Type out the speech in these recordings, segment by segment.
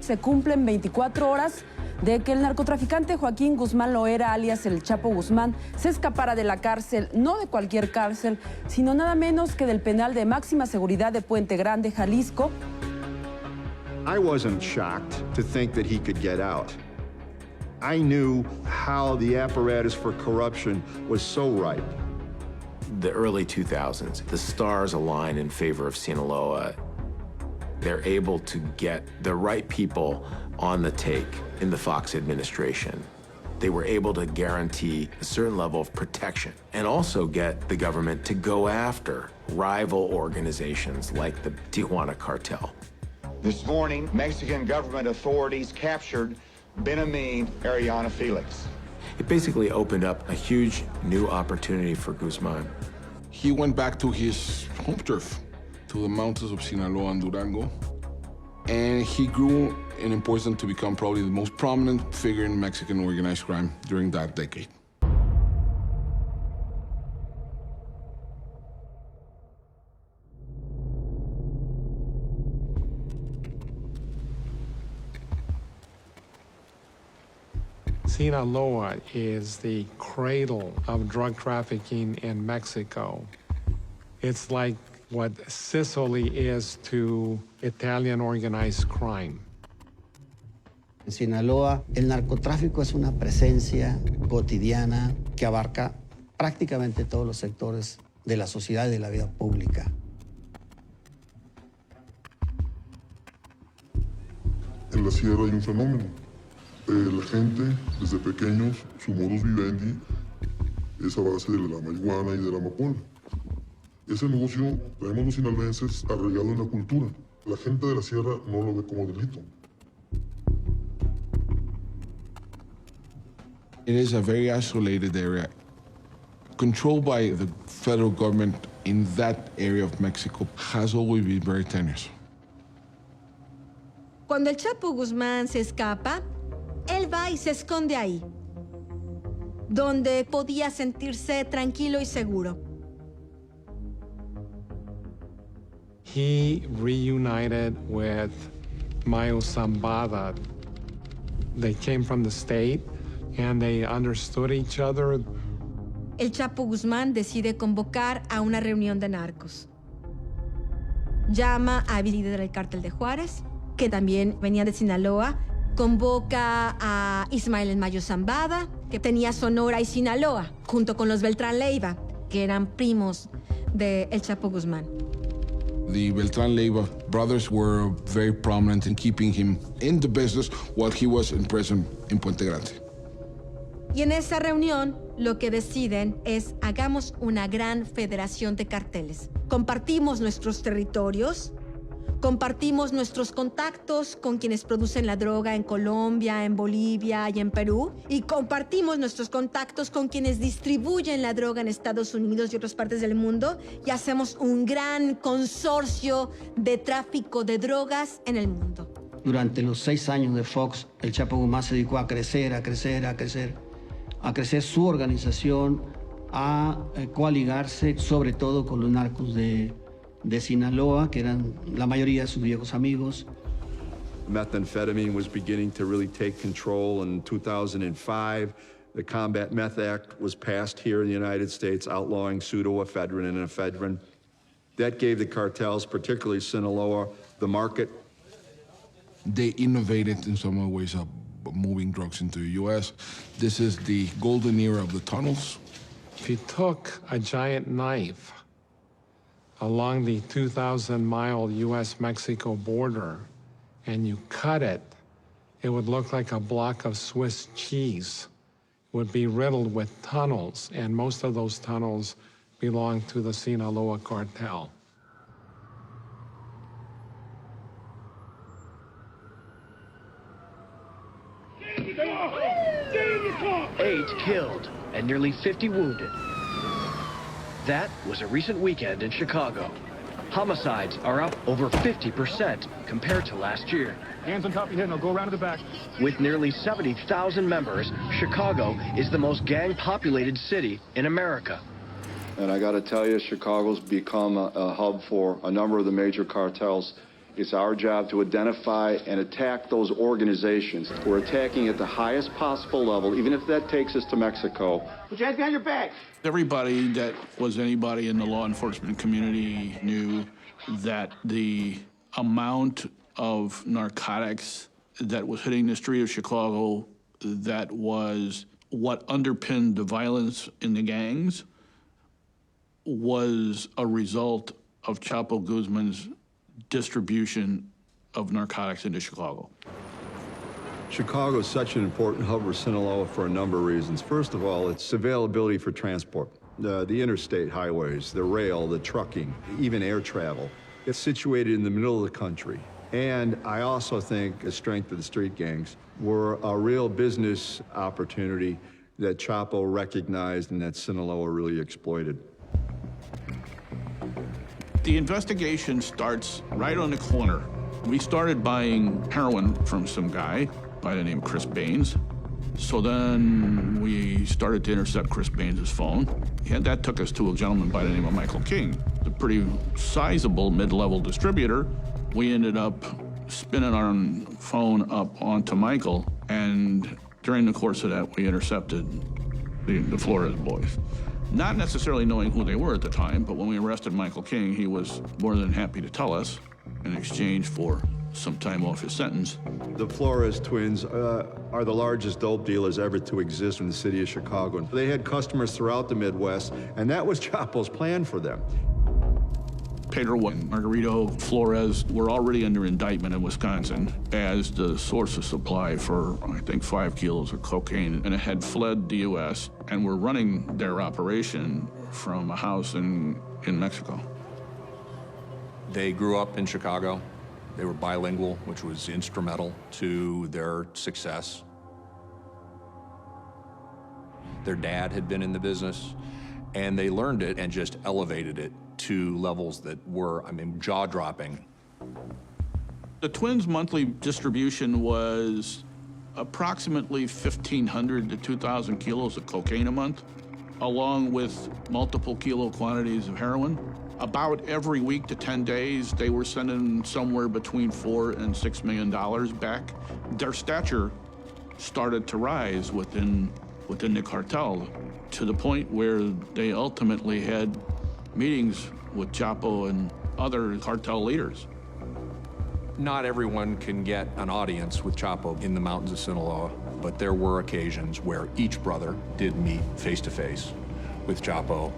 se cumplen 24 horas de que el narcotraficante Joaquín Guzmán Loera, alias el Chapo Guzmán, se escapara de la cárcel, no de cualquier cárcel, sino nada menos que del penal de máxima seguridad de Puente Grande, Jalisco. I wasn't shocked to think that he could get out. I knew how the apparatus for corruption was so ripe. The early 2000s, the stars align in favor of Sinaloa. They're able to get the right people on the take in the Fox administration. They were able to guarantee a certain level of protection and also get the government to go after rival organizations like the Tijuana cartel. This morning, Mexican government authorities captured Benjamin Ariana Felix. It basically opened up a huge new opportunity for Guzman. He went back to his home turf, to the mountains of Sinaloa and Durango, and he grew in importance to become probably the most prominent figure in Mexican organized crime during that decade. Sinaloa is the cradle of drug trafficking in Mexico. It's like what Sicily is to Italian organized crime. En Sinaloa, el narcotráfico es una presencia cotidiana que abarca prácticamente todos los sectores de la sociedad y de la vida pública. En la sierra hay un fenómeno. La gente, desde pequeños, su modus vivendi es a base de la marihuana y de la amapola. Ese negocio, traemos los sinaloenses arraigado en la cultura. La gente de la sierra no lo ve como delito. It is a very isolated area, controlled by the federal government in that area of Mexico has always been very tenuous. Cuando el Chapo Guzmán se escapa, él va y se esconde ahí, donde podía sentirse tranquilo y seguro. He reunited with Mayo Zambada. They came from the state and they understood each other. El Chapo Guzmán decide convocar a una reunión de narcos. Llama a líder del cártel de Juárez, que también venía de Sinaloa. Convoca a Ismael en Mayo Zambada, que tenía Sonora y Sinaloa, junto con los Beltrán Leiva, que eran primos de El Chapo Guzmán. The Beltrán Leiva brothers were very prominent in keeping him in the business while he was in prison in Puente Grande. Y en esa reunión, lo que deciden es hagamos una gran federación de carteles. Compartimos nuestros territorios, compartimos nuestros contactos con quienes producen la droga en Colombia, en Bolivia y en Perú. Y compartimos nuestros contactos con quienes distribuyen la droga en Estados Unidos y otras partes del mundo. Y hacemos un gran consorcio de tráfico de drogas en el mundo. Durante los 6 años de Fox, el Chapo Guzmán se dedicó a crecer su organización, a coaligarse sobre todo con los narcos de Sinaloa, que eran la mayoría de sus viejos amigos. Methamphetamine was beginning to really take control in 2005. The Combat Meth Act was passed here in the United States, outlawing pseudoephedrine and ephedrine. That gave the cartels, particularly Sinaloa, the market. They innovated in some ways of moving drugs into the U.S. This is the golden era of the tunnels. If you took a giant knife along the 2,000-mile U.S.-Mexico border and you cut it, it would look like a block of Swiss cheese. It would be riddled with tunnels, and most of those tunnels belong to the Sinaloa cartel. 8 killed and nearly 50 wounded. That was a recent weekend in Chicago. Homicides are up over 50% compared to last year. Hands on top of your head, now go around to the back. With nearly 70,000 members, Chicago is the most gang-populated city in America. And I got to tell you, Chicago's become a hub for a number of the major cartels It's our job to identify and attack those organizations. We're attacking at the highest possible level, even if that takes us to Mexico. Put your hands behind your back. Everybody that was anybody in the law enforcement community knew that the amount of narcotics that was hitting the street of Chicago, that was what underpinned the violence in the gangs, was a result of Chapo Guzman's distribution of narcotics into Chicago. Chicago is such an important hub for Sinaloa for a number of reasons. First of all, it's availability for transport. The interstate highways, the rail, the trucking, even air travel. It's situated in the middle of the country. And I also think the strength of the street gangs were a real business opportunity that Chapo recognized and that Sinaloa really exploited. The investigation starts right on the corner. We started buying heroin from some guy by the name of Chris Baines. So then we started to intercept Chris Baines' phone, and that took us to a gentleman by the name of Michael King, a pretty sizable mid-level distributor. We ended up spinning our phone up onto Michael, and during the course of that, we intercepted the Flores boys. Not necessarily knowing who they were at the time, but when we arrested Michael King, he was more than happy to tell us in exchange for some time off his sentence. The Flores twins are the largest dope dealers ever to exist in the city of Chicago. They had customers throughout the Midwest, and that was Chapo's plan for them. Pedro and Margarito Flores were already under indictment in Wisconsin as the source of supply for, I think, 5 kilos of cocaine, and it had fled the U.S. and were running their operation from a house in Mexico. They grew up in Chicago. They were bilingual, which was instrumental to their success. Their dad had been in the business, and they learned it and just elevated it to levels that were, I mean, jaw-dropping. The twins' monthly distribution was approximately 1,500 to 2,000 kilos of cocaine a month, along with multiple kilo quantities of heroin. About every week to 10 days, they were sending somewhere between $4 and $6 million back. Their stature started to rise within the cartel, to the point where they ultimately had meetings with Chapo and other cartel leaders. Not everyone can get an audience with Chapo in the mountains of Sinaloa, but there were occasions where each brother did meet face-to-face with Chapo.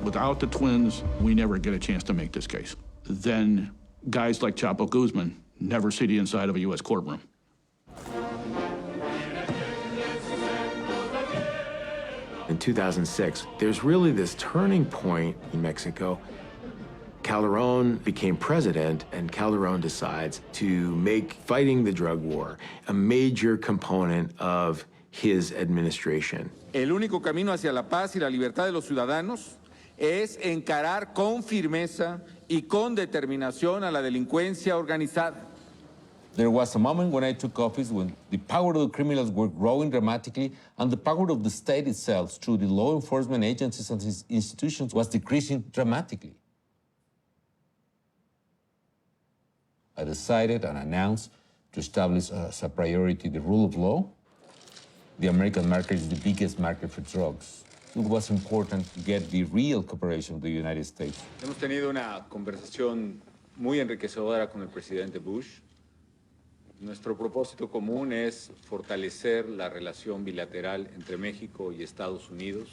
Without the twins, we never get a chance to make this case. Then guys like Chapo Guzman never see the inside of a U.S. courtroom. In 2006, there's really this turning point in Mexico. Calderon became president, and Calderon decides to make fighting the drug war a major component of his administration. El único camino hacia la paz y la libertad de los ciudadanos es encarar con firmeza y con determinación a la delincuencia organizada. There was a moment when I took office when the power of the criminals were growing dramatically and the power of the state itself through the law enforcement agencies and its institutions was decreasing dramatically. I decided and announced to establish as a priority the rule of law. The American market is the biggest market for drugs. It was important to get the real cooperation of the United States. Hemos tenido una conversación muy enriquecedora con el presidente Bush. Nuestro propósito común es fortalecer la relación bilateral entre México y Estados Unidos.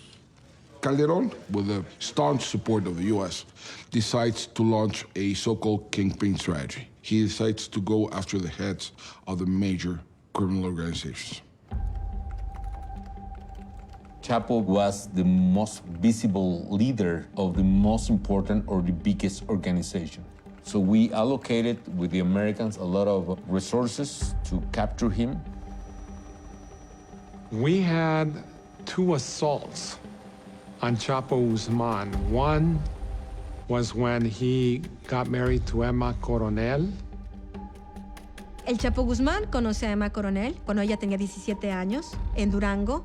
Calderon, with the staunch support of the U.S., decides to launch a so-called kingpin strategy. He decides to go after the heads of the major criminal organizations. Chapo was the most visible leader of the most important or the biggest organization. So we allocated with the Americans a lot of resources to capture him. We had 2 assaults on Chapo Guzman. One was when he got married to Emma Coronel. El Chapo Guzmán conoce a Emma Coronel cuando ella tenía 17 años en Durango.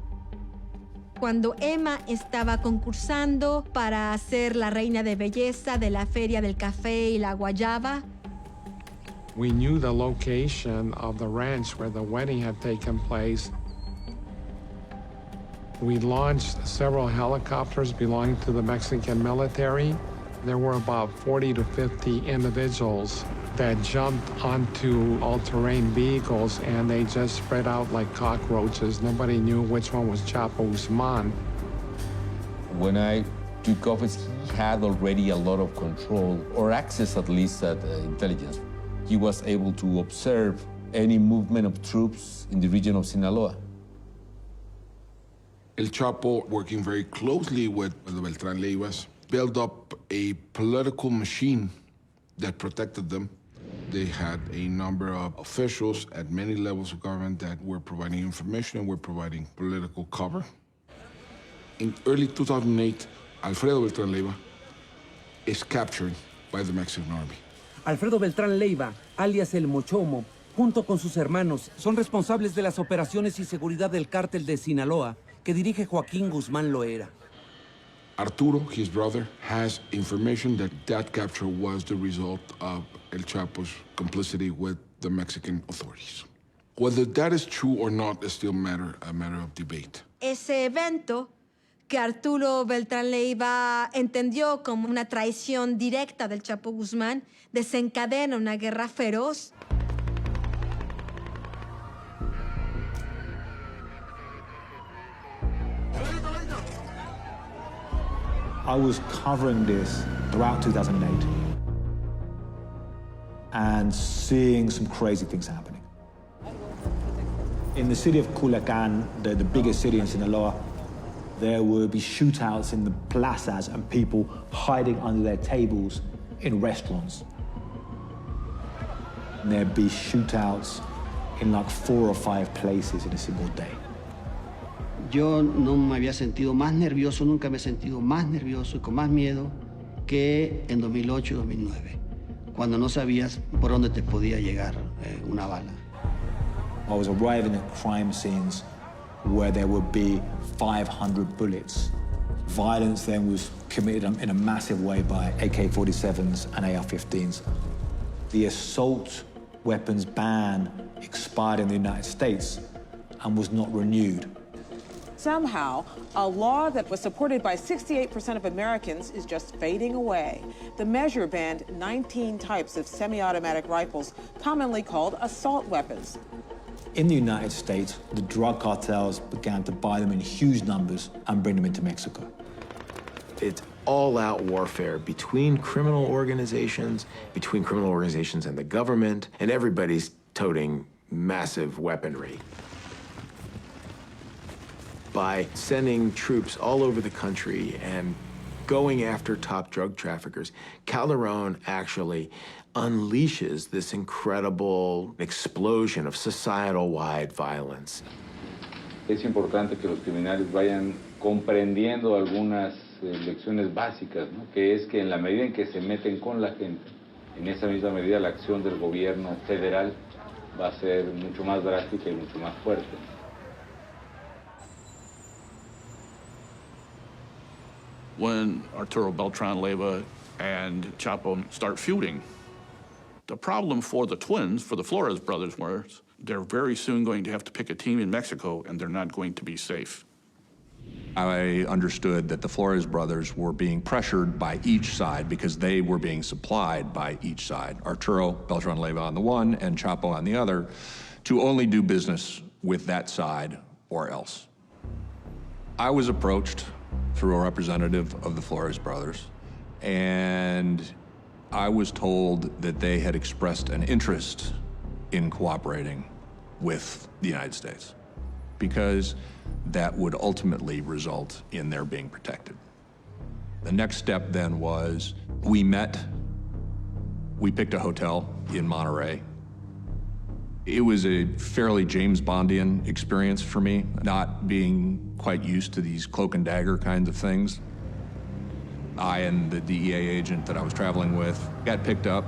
Cuando Emma estaba concursando para ser la reina de belleza de la Feria del Café y la Guayaba. We knew the location of the ranch where the wedding had taken place. We launched several helicopters belonging to the Mexican military. There were about 40 to 50 individuals that jumped onto all-terrain vehicles, and they just spread out like cockroaches. Nobody knew which one was Chapo Guzman. When I took office, he had already a lot of control, or access at least, at intelligence. He was able to observe any movement of troops in the region of Sinaloa. El Chapo, working very closely with the Beltrán Leivas, built up a political machine that protected them. They had a number of officials at many levels of government that were providing information and were providing political cover. In early 2008, Alfredo Beltrán Leiva is captured by the Mexican army. Alfredo Beltrán Leiva, alias El Mochomo, junto con sus hermanos, son responsables de las operaciones y seguridad del cártel de Sinaloa, que dirige Joaquín Guzmán Loera. Arturo, his brother, has information that that capture was the result of El Chapo's complicity with the Mexican authorities. Whether that is true or not is still a matter of debate. Ese evento que Arturo Beltrán Leiva entendió como una traición directa del Chapo Guzmán desencadena una guerra feroz. I was covering this throughout 2008 and seeing some crazy things happening. In the city of Culiacan, the biggest city in Sinaloa, there would be shootouts in the plazas and people hiding under their tables in restaurants. And there'd be shootouts in like 4 or 5 places in a single day. Yo no me había sentido más nervioso, nunca me he sentido más nervioso y con más miedo que en 2008 y 2009, cuando no sabías por dónde te podía llegar una bala. I was arriving at crime scenes where there would be 500 bullets. Violence then was committed in a massive way by AK-47s and AR-15s. The assault weapons ban expired in the United States and was not renewed. Somehow, a law that was supported by 68% of Americans is just fading away. The measure banned 19 types of semi-automatic rifles, commonly called assault weapons. In the United States, the drug cartels began to buy them in huge numbers and bring them into Mexico. It's all-out warfare between criminal organizations and the government, and everybody's toting massive weaponry. By sending troops all over the country and going after top drug traffickers, Calderon actually unleashes this incredible explosion of societal-wide violence. Es importante que los criminales vayan comprendiendo algunas lecciones básicas, ¿no? Que es que en la medida en que se meten con la gente, en esa misma medida la acción del gobierno federal va a ser mucho más drástica y mucho más fuerte. When Arturo Beltrán Leiva and Chapo start feuding, the problem for the twins, for the Flores brothers, was they're very soon going to have to pick a team in Mexico, and they're not going to be safe. I understood that the Flores brothers were being pressured by each side because they were being supplied by each side, Arturo Beltrán Leiva on the one and Chapo on the other, to only do business with that side or else. I was approached through a representative of the Flores brothers, and I was told that they had expressed an interest in cooperating with the United States because that would ultimately result in their being protected. The next step then was we met, we picked a hotel in Monterey. It was a fairly James Bondian experience for me, not being quite used to these cloak and dagger kinds of things. I and the DEA agent that I was traveling with got picked up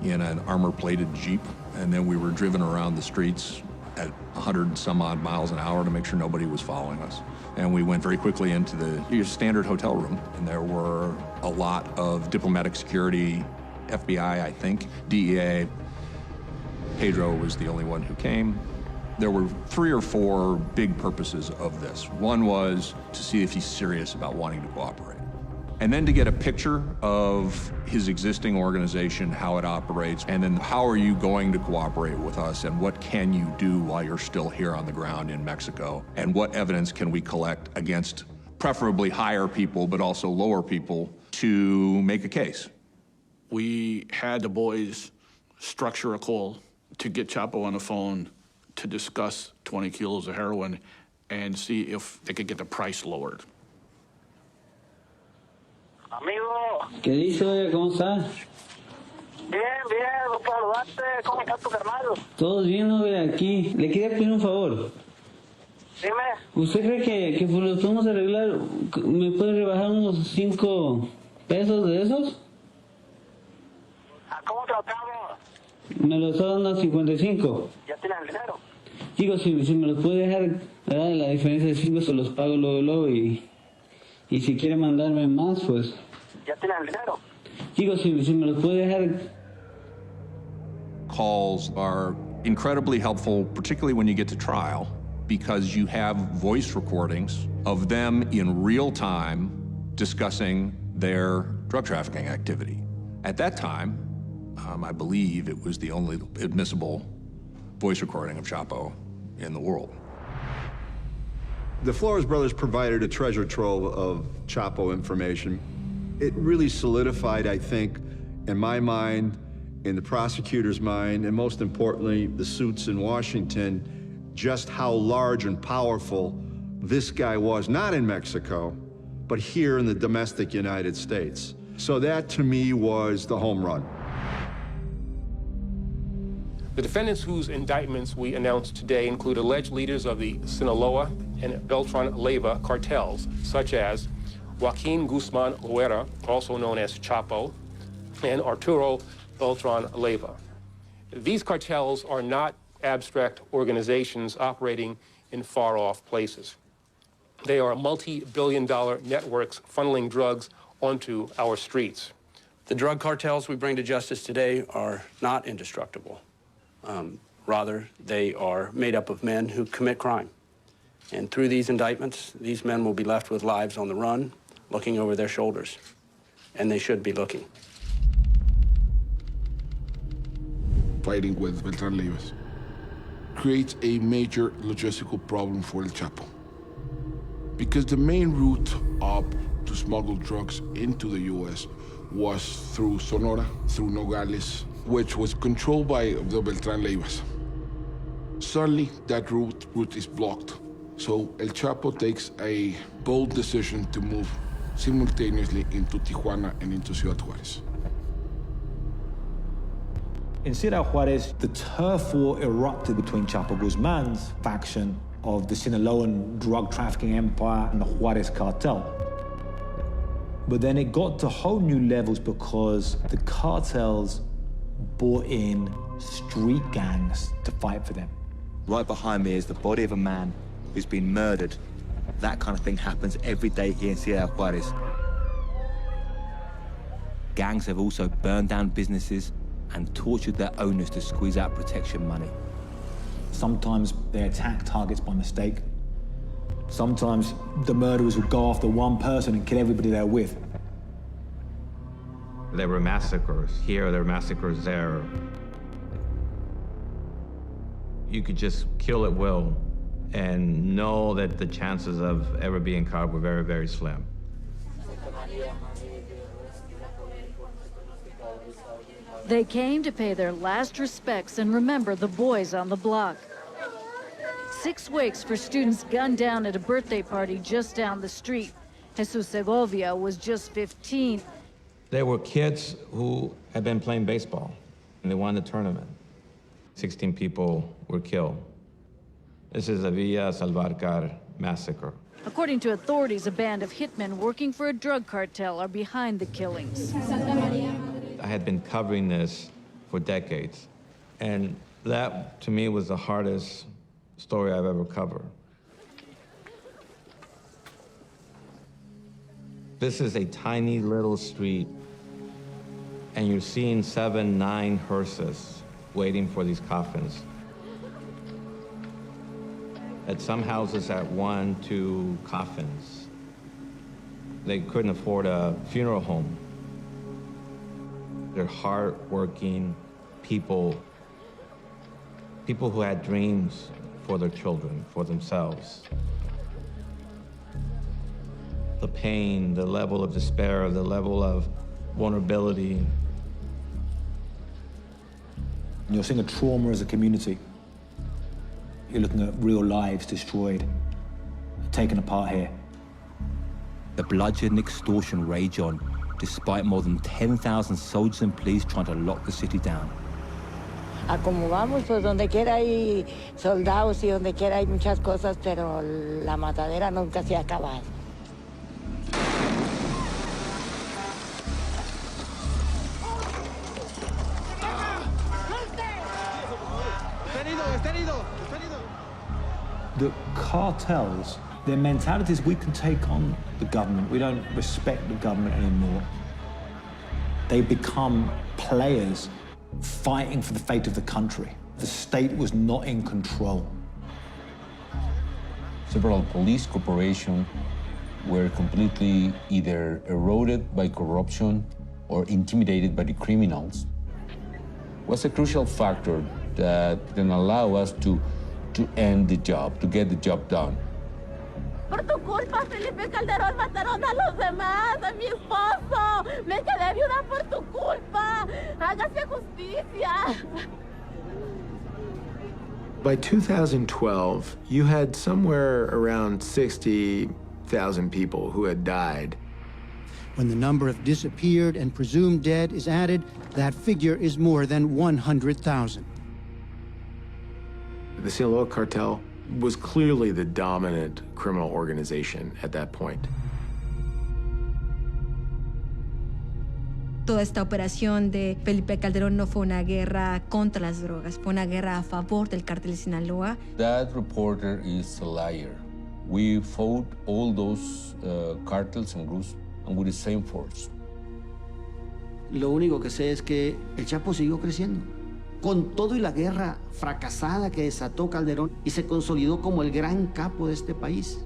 in an armor-plated Jeep, and then we were driven around the streets at 100 and some odd miles an hour to make sure nobody was following us. And we went very quickly into the standard hotel room, and there were a lot of diplomatic security, FBI, I think, DEA. Pedro was the only one who came. There were 3 or 4 big purposes of this. One was to see if he's serious about wanting to cooperate. And then to get a picture of his existing organization, how it operates, and then how are you going to cooperate with us, and what can you do while you're still here on the ground in Mexico, and what evidence can we collect against preferably higher people, but also lower people, to make a case. We had the boys structure a call to get Chapo on the phone to discuss 20 kilos of heroin and see if they could get the price lowered. Amigo. ¿Qué dice? ¿Cómo está? Bien, bien, gusto saludarte. ¿Cómo están tus hermanos? Todos bien, ¿no? Ve aquí. Le quería pedir un favor. Dime. ¿Usted cree que pues lo podemos arreglar? ¿Me puede rebajar unos 5 pesos de esos? ¿A cómo tratamos? Me lo está dando a 55. ¿Ya tienes el dinero? Digo, si me los puede dejar, ¿verdad? La diferencia de 5 se los pago luego y si quiere mandarme más, pues... ¿Ya tienes el dinero? Digo, si me los puede dejar... Calls are incredibly helpful, particularly when you get to trial, because you have voice recordings of them in real time discussing their drug trafficking activity. At that time, I believe it was the only admissible voice recording of Chapo in the world. The Flores brothers provided a treasure trove of Chapo information. It really solidified, I think, in my mind, in the prosecutor's mind, and most importantly, the suits in Washington, just how large and powerful this guy was, not in Mexico, but here in the domestic United States. So that, to me, was the home run. The defendants whose indictments we announced today include alleged leaders of the Sinaloa and Beltran Leyva cartels, such as Joaquin Guzman Loera, also known as Chapo, and Arturo Beltran Leyva. These cartels are not abstract organizations operating in far-off places. They are multi-billion-dollar networks funneling drugs onto our streets. The drug cartels we bring to justice today are not indestructible. Rather, they are made up of men who commit crime. And through these indictments, these men will be left with lives on the run, looking over their shoulders. And they should be looking. Fighting with Beltran Leyva creates a major logistical problem for El Chapo. Because the main route up to smuggle drugs into the U.S. was through Sonora, through Nogales, which was controlled by the Beltran Leyva. Suddenly, that route is blocked. So El Chapo takes a bold decision to move simultaneously into Tijuana and into Ciudad Juárez. In Ciudad Juárez, the turf war erupted between Chapo Guzman's faction of the Sinaloan drug trafficking empire and the Juárez cartel. But then it got to whole new levels because the cartels brought in street gangs to fight for them. Right behind me is the body of a man who's been murdered. That kind of thing happens every day here in Ciudad Juárez. Gangs have also burned down businesses and tortured their owners to squeeze out protection money. Sometimes they attack targets by mistake. Sometimes the murderers would go after one person and kill everybody they're with. There were massacres here, there were massacres there. You could just kill at will and know that the chances of ever being caught were very, very slim. They came to pay their last respects and remember the boys on the block. 6 weeks for students gunned down at a birthday party just down the street. Jesus Segovia was just 15. There were kids who had been playing baseball and they won the tournament. 16 people were killed. This is a Villa Salvarcar massacre. According to authorities, a band of hitmen working for a drug cartel are behind the killings. I had been covering this for decades, and that, to me, was the hardest story I've ever covered. This is a tiny little street, and you're seeing 7, 9 hearses waiting for these coffins. At some houses had 1, 2 coffins. They couldn't afford a funeral home. They're hard-working people who had dreams for their children, for themselves. The pain, the level of despair, the level of vulnerability. You're seeing a trauma as a community. You're looking at real lives destroyed, taken apart here. The bloodshed and extortion rage on, despite more than 10,000 soldiers and police trying to lock the city down. A como vamos, pues donde quiera hay soldados y donde quiera hay muchas cosas, pero la matadera nunca se ha acabado. The cartels, their mentality is we can take on the government. We don't respect the government anymore. They become players fighting for the fate of the country. The state was not in control. Several police corporations were completely either eroded by corruption or intimidated by the criminals. Was a crucial factor that can allow us to end the job, to get the job done. Por tu culpa, Felipe Calderón, mataron a los demás, a mi esposo. Me quedé viuda por tu culpa. Hágase justicia. By 2012, you had somewhere around 60,000 people who had died. When the number of disappeared and presumed dead is added, that figure is more than 100,000. The Sinaloa cartel was clearly the dominant criminal organization at that point. Toda esta operación de Felipe Calderón no fue una guerra contra las drogas, fue una guerra a favor del cártel de Sinaloa. That reporter is a liar. We fought all those cartels and groups and with the same force. Lo único que sé es que el Chapo siguió creciendo. Con todo y la guerra fracasada que desató Calderón y se consolidó como el gran capo de este país.